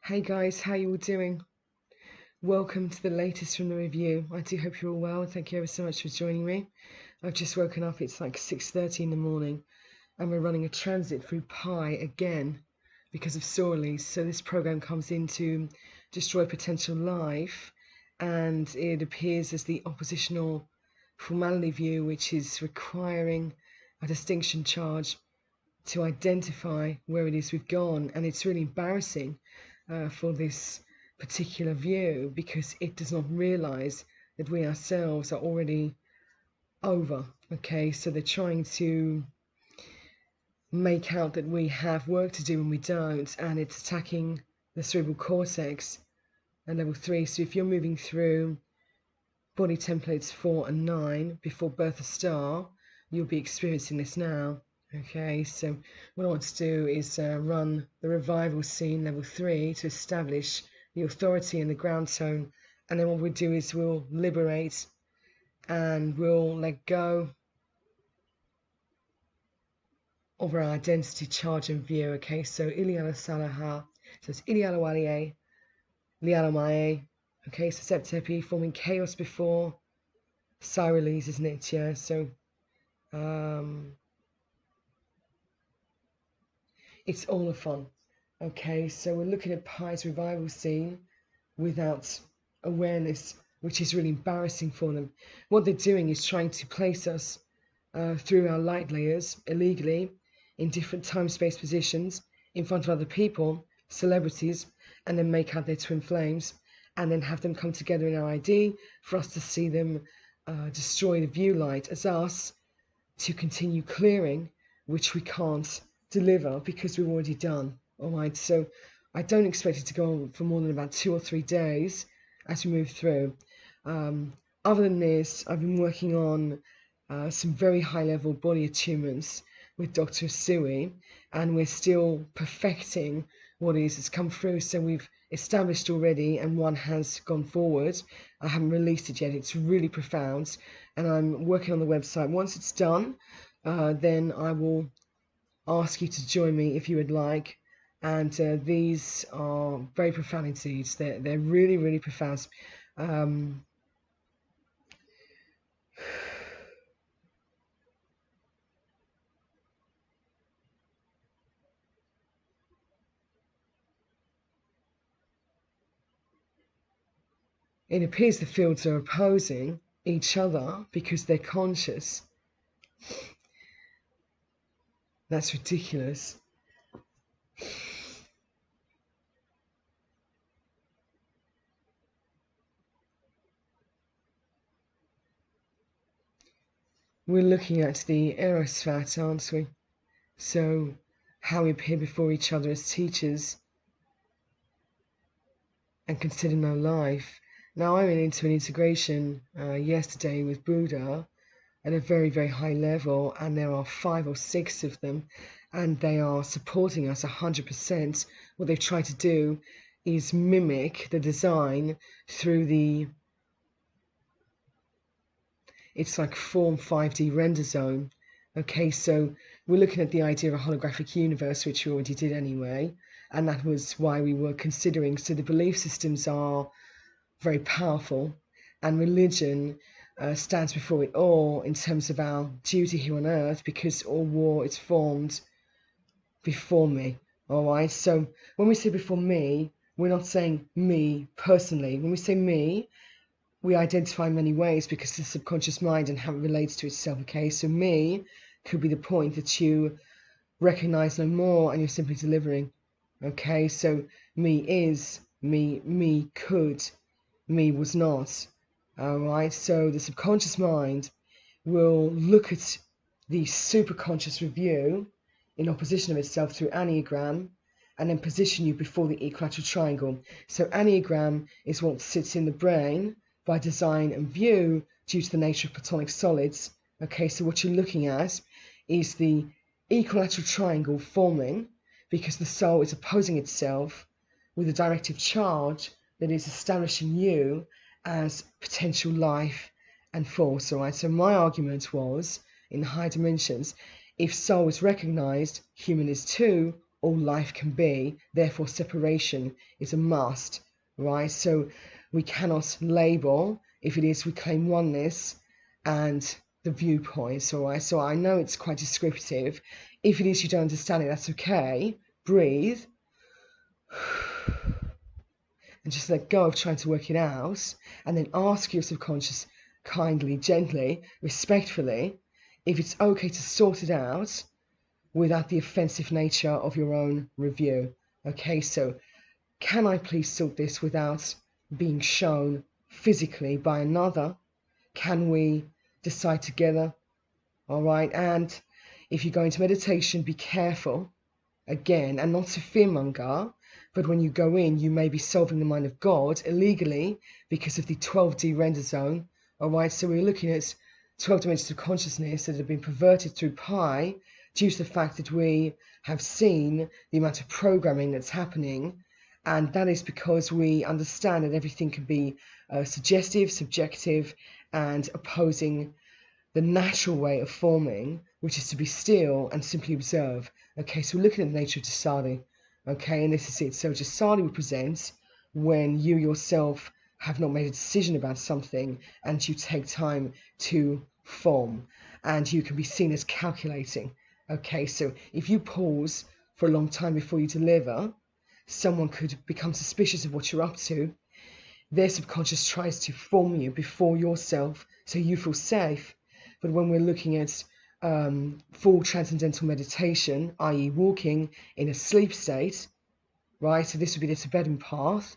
Hey guys, how you all doing? Welcome to the latest from the review. I do hope you're all well. Thank you ever so much for joining me. I've just woken up. It's like 6:30 in the morning and we're running a transit through Pi again because of Sorley's. So this program comes in to destroy potential life, and it appears as the oppositional formality view, which is requiring a distinction charge to identify where it is we've gone. And it's really embarrassing for this particular view because it does not realize that we ourselves are already over. Okay, so they're trying to make out that we have work to do when we don't, and it's attacking the cerebral cortex at level 3. So if you're moving through body templates 4 and 9 before birth of star, you'll be experiencing this now. Okay, so what I want to do is run the revival scene level 3 to establish the authority and the ground tone, and then what we'll do is we'll liberate and we'll let go of our identity, charge and view. Okay, so Iliana Salaha, so it's Iliana Walie, Liana Mae. Okay, so Septepi forming chaos before Cyril-Lise, isn't it? Yeah, so it's all a fun. Okay, so we're looking at Pi's revival scene without awareness, which is really embarrassing for them. What they're doing is trying to place us through our light layers illegally in different time-space positions in front of other people, celebrities, and then make out their twin flames, and then have them come together in our ID for us to see them destroy the view light as us to continue clearing, which we can't deliver because we've already done. All right, so I don't expect it to go on for more than about 2 or 3 days as we move through. Other than this, I've been working on some very high-level body attunements with Dr. Aouis, and we're still perfecting what has come through. So we've established already, and one has gone forward. I haven't released it yet. It's really profound, and I'm working on the website. Once it's done, then I will ask you to join me if you would like. And these are very profound indeed. They're really, really profound. It appears the fields are opposing each other because they're conscious. That's ridiculous. We're looking at the aerosfat, aren't we? So how we appear before each other as teachers and consider no life. Now, I went into an integration yesterday with Buddha at a very, very high level, and there are 5 or 6 of them, and they are supporting us 100%. What they've tried to do is mimic the design through the, it's like Form 5D render zone. Okay, so we're looking at the idea of a holographic universe, which we already did anyway, and that was why we were considering. So the belief systems are very powerful, and religion stands before it all in terms of our duty here on earth, because all war is formed before me. All right, so when we say before me, we're not saying me personally. When we say me, we identify in many ways because the subconscious mind and how it relates to itself. Okay, so me could be the point that you recognize no more and you're simply delivering. Okay, so me is, me could, me was not. All right, so the subconscious mind will look at the superconscious review in opposition of itself through Enneagram, and then position you before the equilateral triangle. So Enneagram is what sits in the brain by design and view due to the nature of Platonic solids. Okay, so what you're looking at is the equilateral triangle forming because the soul is opposing itself with a directive charge that is establishing you as potential life and force. All right, so my argument was in the higher dimensions, if soul is recognized, human is too, all life can be. Therefore, separation is a must, right? So we cannot label. If it is, we claim oneness and the viewpoints, all right? So I know it's quite descriptive. If it is you don't understand it, that's okay. Breathe and just let go of trying to work it out, and then ask your subconscious kindly, gently, respectfully, if it's okay to sort it out without the offensive nature of your own review. Okay, so can I please sort this without being shown physically by another? Can we decide together? All right, and if you go into meditation, be careful again, and not to fearmonger, but when you go in, you may be solving the mind of God illegally because of the 12D render zone. All right, so we're looking at 12 dimensions of consciousness that have been perverted through pi due to the fact that we have seen the amount of programming that's happening, and that is because we understand that everything can be suggestive, subjective, and opposing the natural way of forming, which is to be still and simply observe. Okay, so we're looking at the nature of Jasadi. Okay, and this is it. So Jasadi represents when you yourself have not made a decision about something and you take time to form, and you can be seen as calculating. Okay, so if you pause for a long time before you deliver, someone could become suspicious of what you're up to. Their subconscious tries to form you before yourself so you feel safe. But when we're looking at full transcendental meditation, i.e. walking in a sleep state, right? So this would be the Tibetan path,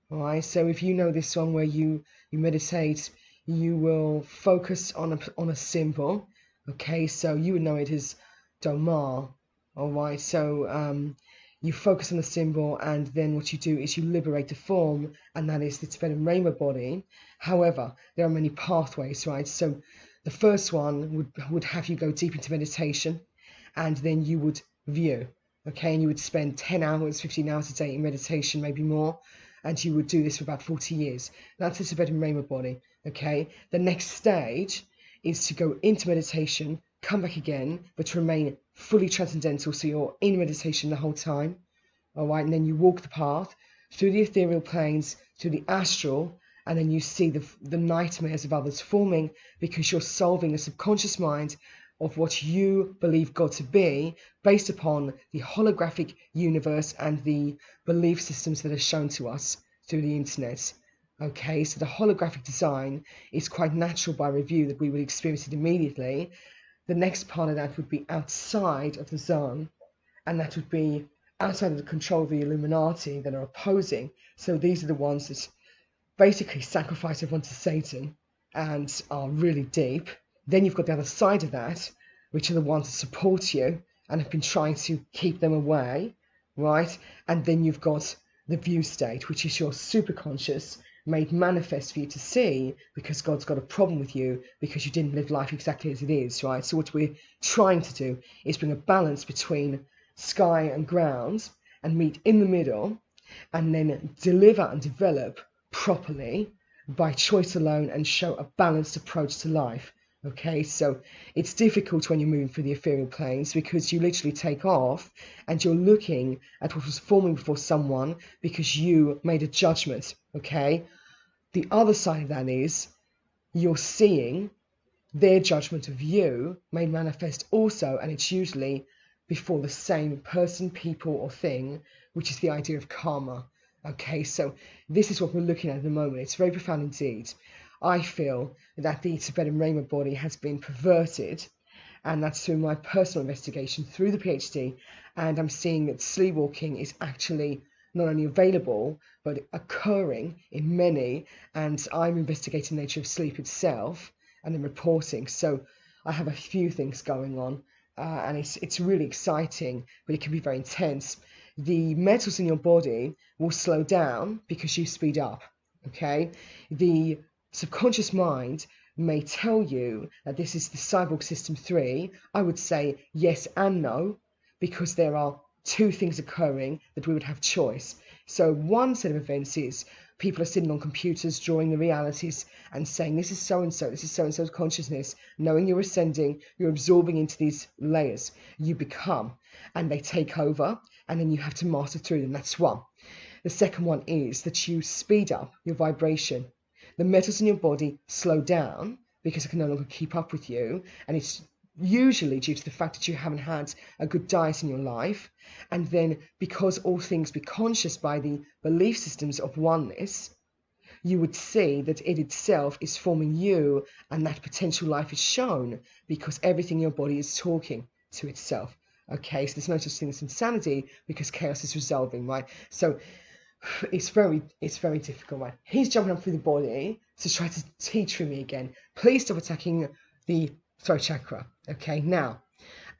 right? So if you know this one where you meditate, you will focus on a symbol, okay? So you would know it as Dharma, all right? So you focus on the symbol, and then what you do is you liberate the form, and that is the Tibetan rainbow body. However, there are many pathways, right? So the first one would have you go deep into meditation, and then you would view, okay? And you would spend 10 hours, 15 hours a day in meditation, maybe more, and you would do this for about 40 years. That's the Tibetan rainbow body, okay? The next stage is to go into meditation, come back again, but to remain fully transcendental, so you're in meditation the whole time, all right? And then you walk the path through the ethereal planes, through the astral, and then you see the nightmares of others forming because you're solving the subconscious mind of what you believe God to be based upon the holographic universe and the belief systems that are shown to us through the internet. Okay, so the holographic design is quite natural by review that we would experience it immediately. The next part of that would be outside of the zone, and that would be outside of the control of the Illuminati that are opposing. So these are the ones that basically sacrifice everyone to Satan and are really deep. Then you've got the other side of that, which are the ones that support you and have been trying to keep them away, right? And then you've got the view state, which is your superconscious made manifest for you to see because God's got a problem with you because you didn't live life exactly as it is, right? So what we're trying to do is bring a balance between sky and ground and meet in the middle, and then deliver and develop properly by choice alone and show a balanced approach to life. Okay, so it's difficult when you're moving through the ethereal planes because you literally take off and you're looking at what was forming before someone because you made a judgment. Okay, the other side of that is you're seeing their judgment of you made manifest also, and it's usually before the same person, people, or thing, which is the idea of karma. Okay, so this is what we're looking at the moment. It's very profound indeed. I feel that the Tibetan rainbow body has been perverted, and that's through my personal investigation through the PhD, and I'm seeing that sleepwalking is actually not only available, but occurring in many, and I'm investigating the nature of sleep itself, and then reporting. So I have a few things going on, and it's really exciting, but it can be very intense. The metals in your body will slow down because you speed up, okay? The subconscious mind may tell you that this is the cyborg system 3. I would say yes and no, because there are two things occurring that we would have choice. So one set of events is people are sitting on computers drawing the realities and saying this is so-and-so, this is so-and-so's consciousness. Knowing you're ascending, you're absorbing into these layers. You become, and they take over. and then you have to master through them. That's one. The second one is that you speed up your vibration. The metals in your body slow down because it can no longer keep up with you, and it's usually due to the fact that you haven't had a good diet in your life, and then because all things be conscious by the belief systems of oneness, you would see that it itself is forming you, and that potential life is shown because everything in your body is talking to itself. Okay, so there's no such thing as insanity because chaos is resolving, right? So it's very difficult, right? He's jumping up through the body to try to teach me again. Please stop attacking the throat chakra. Okay, now,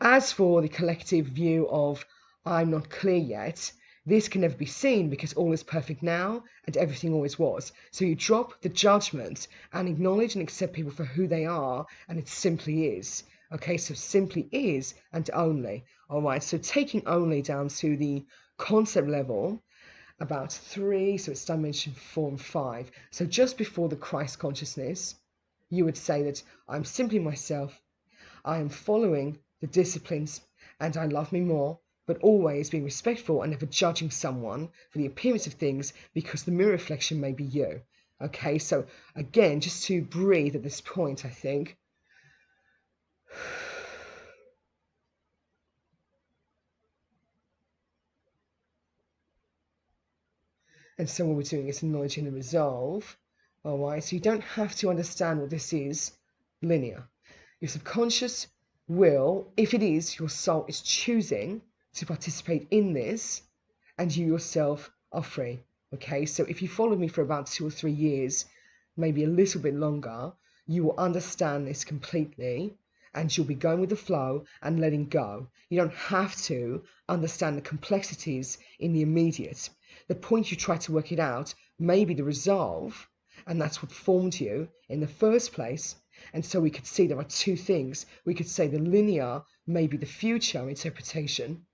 as for the collective view of I'm not clear yet, this can never be seen because all is perfect now and everything always was. So you drop the judgment and acknowledge and accept people for who they are, and it simply is. Okay, so simply is and only. All right, so taking only down to the concept level, about 3, so it's dimension 4 and 5. So just before the Christ consciousness, you would say that I'm simply myself, I am following the disciplines, and I love me more, but always being respectful and never judging someone for the appearance of things because the mirror reflection may be you. Okay, so again, just to breathe at this point, I think. And so what we're doing is acknowledging the resolve. All right, so you don't have to understand what this is linear. Your subconscious will, if it is, your soul is choosing to participate in this, and you yourself are free. Okay, so if you followed me for about 2 or 3 years, maybe a little bit longer, you will understand this completely, and you'll be going with the flow and letting go. You don't have to understand the complexities in the immediate. The point you try to work it out may be the resolve, and that's what formed you in the first place. And so we could see there are two things. We could say the linear may be the future interpretation,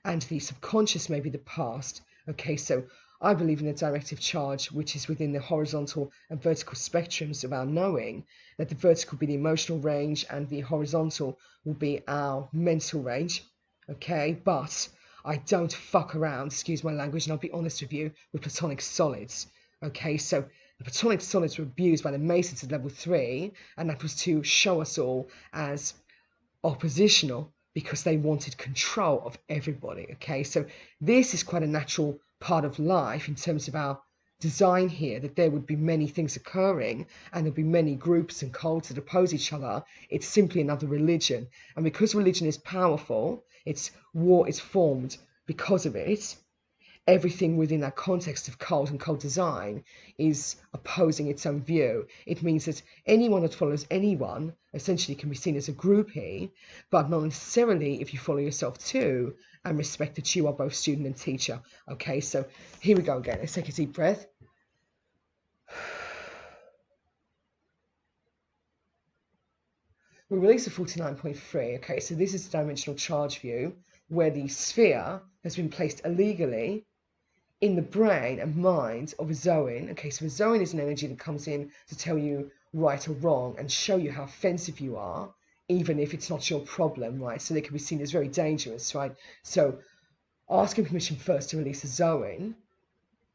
and the subconscious may be the past. Okay, so I believe in the directive charge, which is within the horizontal and vertical spectrums of our knowing, that the vertical be the emotional range and the horizontal will be our mental range. Okay, but I don't fuck around, excuse my language, and I'll be honest with you, with Platonic solids. Okay, so the Platonic solids were abused by the Masons at level 3, and that was to show us all as oppositional because they wanted control of everybody. Okay, so this is quite a natural part of life in terms of our design here, that there would be many things occurring and there'll be many groups and cults that oppose each other. It's simply another religion, and because religion is powerful, it's war is formed because of it. Everything within that context of cult and cult design is opposing its own view. It means that anyone that follows anyone essentially can be seen as a groupie, but not necessarily if you follow yourself too and respect that you are both student and teacher. Okay, so here we go again. Let's take a deep breath. We release the 49.3. Okay, so this is the dimensional charge view where the sphere has been placed illegally in the brain and mind of a Zoan. Okay, so a Zoan is an energy that comes in to tell you right or wrong and show you how offensive you are, even if it's not your problem, right? So they can be seen as very dangerous, right? So asking permission first to release a Zoan.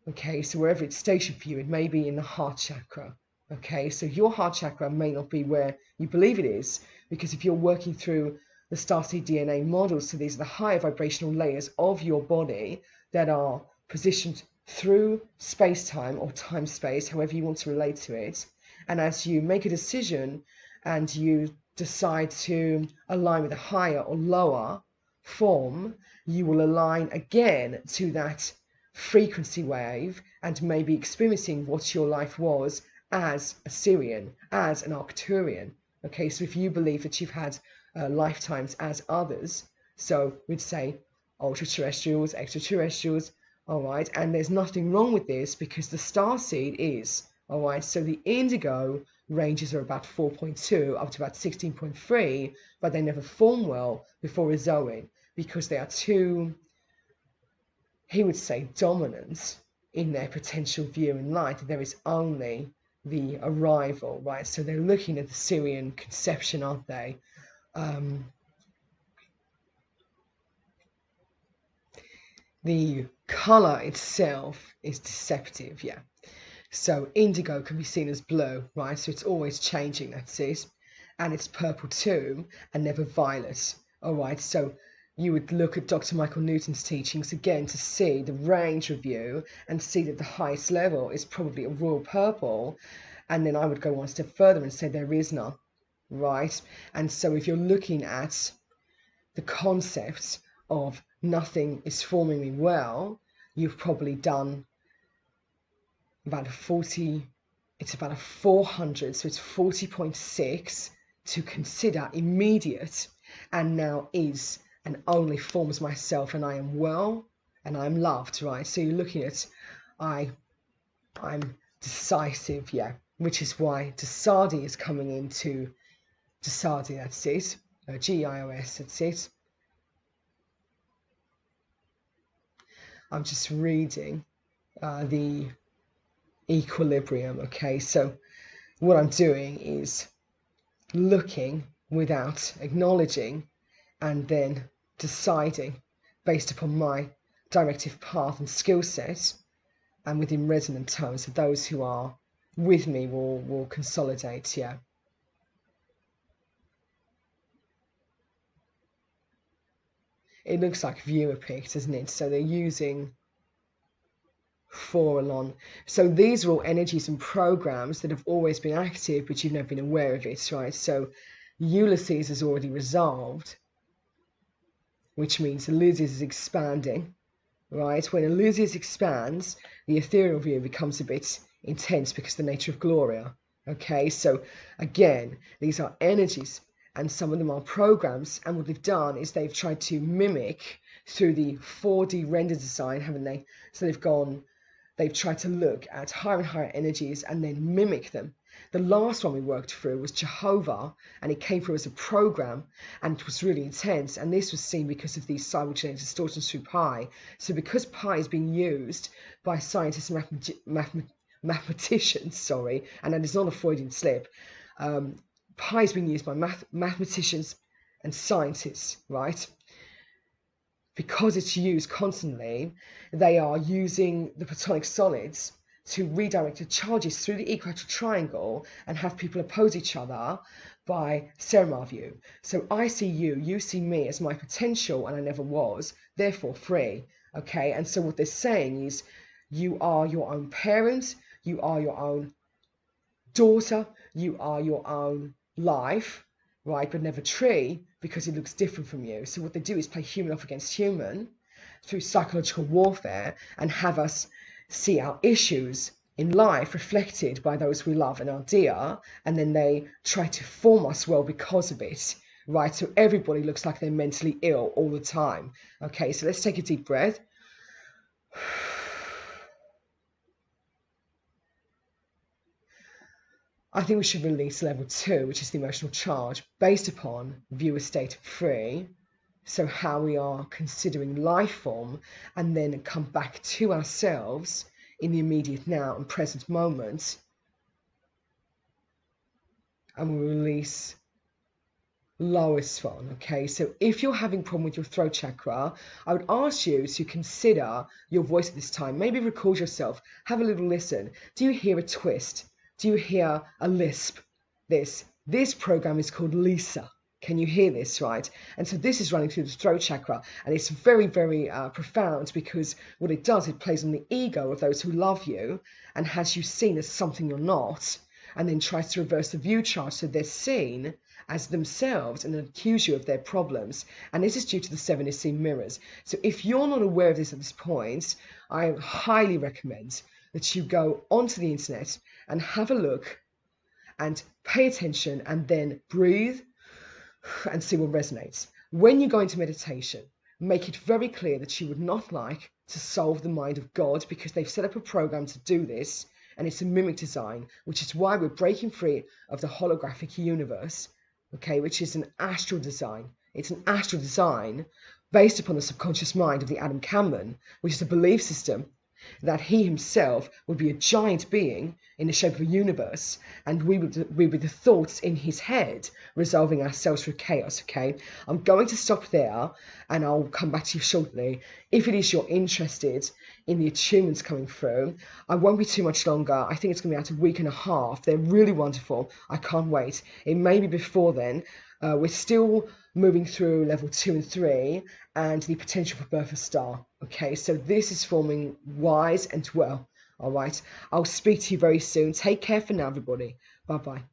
Okay, so wherever it's stationed for you, it may be in the heart chakra. Okay, so your heart chakra may not be where you believe it is, because if you're working through the starseed DNA models, so these are the higher vibrational layers of your body that are positioned through space-time or time-space, however you want to relate to it. And as you make a decision and you decide to align with a higher or lower form, you will align again to that frequency wave and maybe experiencing what your life was as a Syrian, as an Arcturian. Okay, so if you believe that you've had lifetimes as others, so we'd say ultra-terrestrials, extraterrestrials, all right, and there's nothing wrong with this because the starseed is, all right, so the indigo ranges are about 4.2 up to about 16.3, but they never form well before a Zoan because they are too, he would say, dominant in their potential view in light. There is only the arrival, right? So they're looking at the Syrian conception, aren't they? the color itself is deceptive, yeah. So indigo can be seen as blue, right? So it's always changing, that's it. And it's purple too, and never violet. All right, so you would look at Dr. Michael Newton's teachings again to see the range review and see that the highest level is probably a royal purple. And then I would go one step further and say there is none, right? And so if you're looking at the concept of nothing is forming me well, you've probably done about a 40, it's about a 400, so it's 40.6 to consider immediate, and now is and only forms myself, and I am well and I'm loved, right? So you're looking at I'm decisive, yeah, which is why Dasadi is coming into Dasadi, that's it, GIOS, that's it. I'm just reading the equilibrium, okay? So what I'm doing is looking without acknowledging and then deciding based upon my directive path and skill set and within resonant tones. So those who are with me will consolidate, yeah. It looks like viewer picked, doesn't it? So they're using Foralon. So these are all energies and programs that have always been active, but you've never been aware of it, right? So Ulysses has already resolved, which means Ulysses is expanding, right? When Ulysses expands, the ethereal view becomes a bit intense because of the nature of Gloria, okay? So again, these are energies and some of them are programs, and what they've done is they've tried to mimic through the 4D render design, haven't they? So they've tried to look at higher and higher energies and then mimic them. The last one we worked through was Jehovah, and it came through as a program, and it was really intense. And this was seen because of these simultaneous distortions through pi. So because pi is being used by scientists and mathematicians, and that is not a Freudian slip, pi is being used by mathematicians and scientists, right? Because it's used constantly, they are using the Platonic solids to redirect the charges through the equilateral triangle and have people oppose each other by Serma view. So I see you, you see me as my potential, and I never was, therefore free. Okay, and so what they're saying is you are your own parent, you are your own daughter, you are your own life, right, but never tree, because it looks different from you. So what they do is play human off against human through psychological warfare and have us see our issues in life reflected by those we love and are dear, and then they try to form us well because of it, right? So everybody looks like they're mentally ill all the time. Okay, so let's take a deep breath. I think we should release level 2, which is the emotional charge, based upon viewer state free. So how we are considering life form, and then come back to ourselves in the immediate now and present moment. And we release lowest one, okay? So if you're having a problem with your throat chakra, I would ask you to consider your voice at this time. Maybe record yourself, have a little listen. Do you hear a twist? Do you hear a lisp? This program is called Lisa. Can you hear this, right? And so this is running through the throat chakra, and it's very, very profound, because what it does, it plays on the ego of those who love you and has you seen as something you're not, and then tries to reverse the view charge so they're seen as themselves and accuse you of their problems. And this is due to the 7 is seen mirrors. So if you're not aware of this at this point, I highly recommend that you go onto the internet and have a look and pay attention and then breathe and see what resonates. When you go into meditation, make it very clear that you would not like to solve the mind of God, because they've set up a program to do this, and it's a mimic design, which is why we're breaking free of the holographic universe, okay, which is an astral design. It's an astral design based upon the subconscious mind of the Adam Cameron, which is a belief system that he himself would be a giant being in the shape of a universe, and we would be the thoughts in his head resolving ourselves through chaos. Okay, I'm going to stop there, and I'll come back to you shortly. If it is you're interested in the attunements coming through, I won't be too much longer. I think it's going to be out a week and a half. They're really wonderful. I can't wait. It may be before then. We're still moving through level 2 and 3 and the potential for birth of star. Okay, so this is forming wise and well. All right, I'll speak to you very soon. Take care for now, everybody. Bye bye.